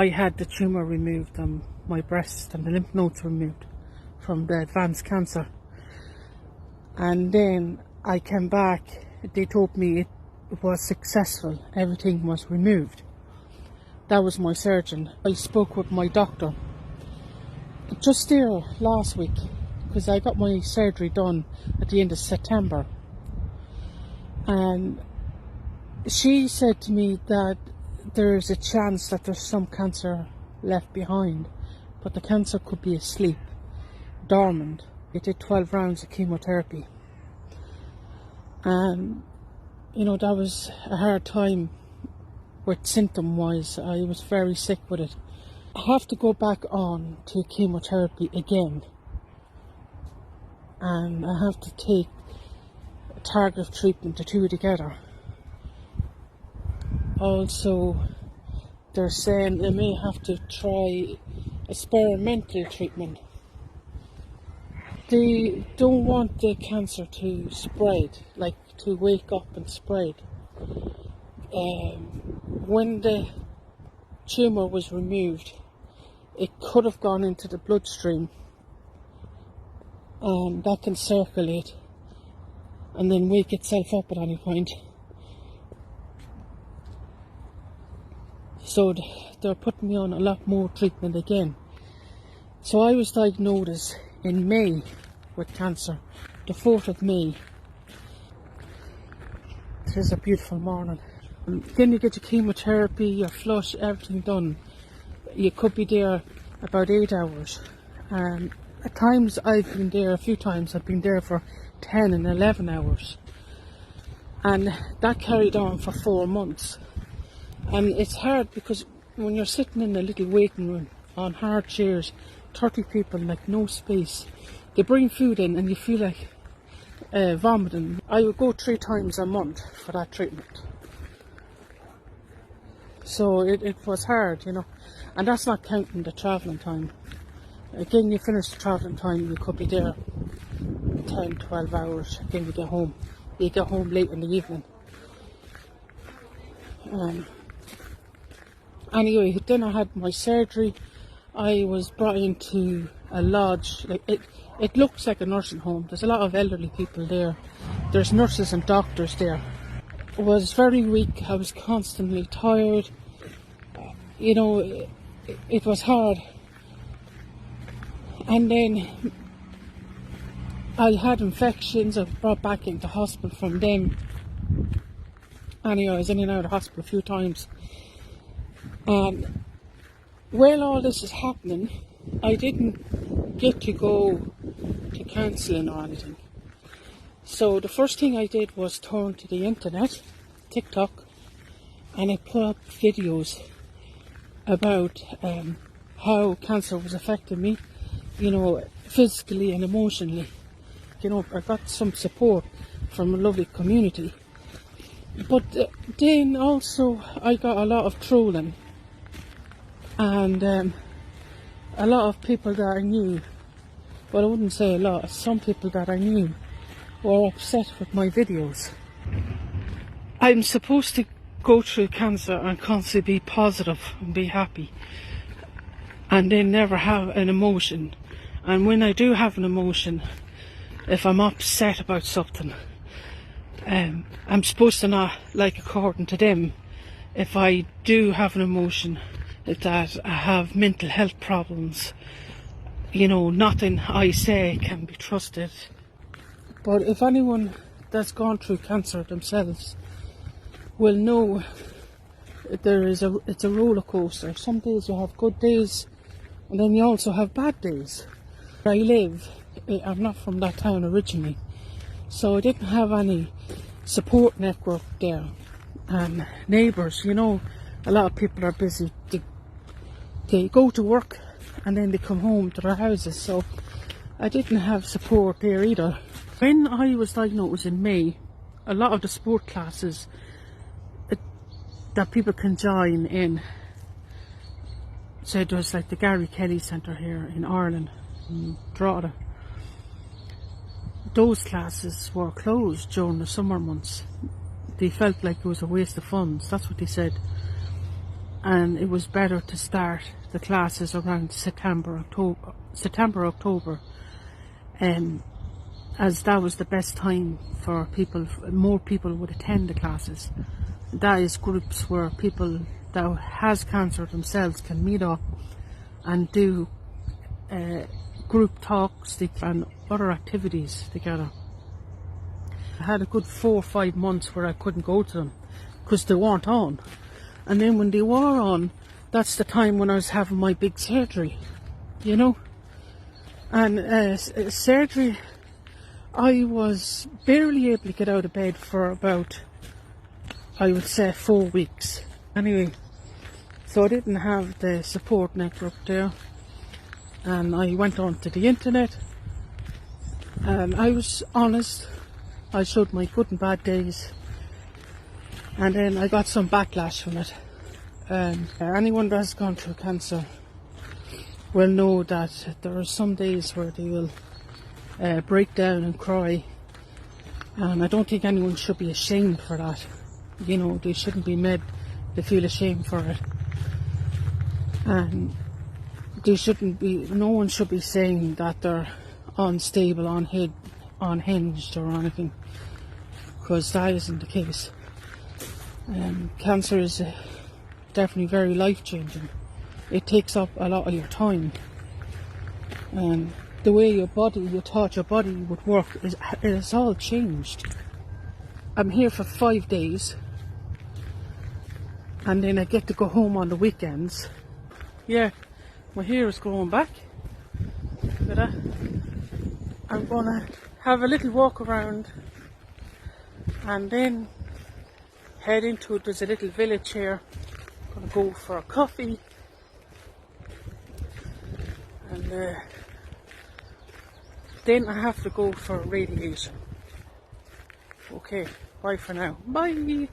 I had the tumour removed on my breast and the lymph nodes removed from the advanced cancer. And then I came back, they told me it was successful, everything was removed. That was my surgeon. I spoke with my doctor just there last week, because I got my surgery done at the end of September. And she said to me that there is a chance that there's some cancer left behind, but the cancer could be asleep, dormant. I did 12 rounds of chemotherapy. And, you know, that was a hard time with symptom-wise. I was very sick with it. I have to go back on to chemotherapy again. And I have to take a targeted treatment, the two together. Also, they're saying they may have to try experimental treatment. They don't want the cancer to spread, like to wake up and spread. When the tumour was removed, it could have gone into the bloodstream, and that can circulate and then wake itself up at any point. So they're putting me on a lot more treatment again. So I was diagnosed in May with cancer, the 4th of May. It is a beautiful morning. Then you get your chemotherapy, your flush, everything done. You could be there about 8 hours. At times I've been there, a few times I've been there for 10 and 11 hours. And that carried on for 4 months. And it's hard because when you're sitting in a little waiting room on hard chairs, 30 people, like no space, they bring food in and you feel like vomiting. I would go 3 times a month for that treatment. So it was hard, you know, and that's not counting the travelling time. Again, you finish the travelling time, you could be there 10, 12 hours, then you get home. You get home late in the evening. Anyway, then I had my surgery. I was brought into a lodge. Like it looks like a nursing home. There's a lot of elderly people there. There's nurses and doctors there. I was very weak. I was constantly tired. You know, it was hard. And then I had infections. I was brought back into hospital from them. Anyway, I was in and out of hospital a few times. And while all this is happening, I didn't get to go to counselling or anything. So the first thing I did was turn to the internet, TikTok, and I put up videos about how cancer was affecting me, you know, physically and emotionally. You know, I got some support from a lovely community. But then also I got a lot of trolling. And a lot of people that I knew, well I wouldn't say a lot, some people that I knew were upset with my videos. I'm supposed to go through cancer and constantly be positive and be happy, and then never have an emotion. And when I do have an emotion, if I'm upset about something, I'm supposed to not, like according to them, if I do have an emotion, that I have mental health problems, you know, nothing I say can be trusted. But if anyone that's gone through cancer themselves will know it's a roller coaster. Some days you have good days, and then you also have bad days. Where I live, I'm not from that town originally, so I didn't have any support network there. And neighbours, you know, a lot of people are busy. They go to work and then they come home to their houses, so I didn't have support there either. When I was diagnosed in May, a lot of the sport classes that people can join in, so it was like the Gary Kelly Centre here in Ireland, in Drogheda. Those classes were closed during the summer months. They felt like it was a waste of funds, that's what they said. and it was better to start the classes around September, October, as that was the best time for people. More people would attend the classes. That is groups where people that has cancer themselves can meet up and do group talks and other activities together. I had a good 4 or 5 months where I couldn't go to them because they weren't on. And then when they were on, that's the time when I was having my big surgery, you know. And surgery, I was barely able to get out of bed for about, I would say, 4 weeks. Anyway, so I didn't have the support network there. And I went onto the internet. And I was honest. I showed my good and bad days. And then I got some backlash from it. Anyone that has gone through cancer will know that there are some days where they will break down and cry, and I don't think anyone should be ashamed for that. You know, they shouldn't be made to feel ashamed for it, and they shouldn't be. No one should be saying that they're unstable, unhinged or anything, because that isn't the case. Cancer is definitely very life-changing. It takes up a lot of your time, and the way you thought your body would work is all changed. I'm here for 5 days, and then I get to go home on the weekends. Yeah, my hair is growing back. Look at that. I'm gonna have a little walk around, and then head into it. There's a little village here. Gonna go for a coffee, and then I have to go for radiation. Okay, bye for now. Bye.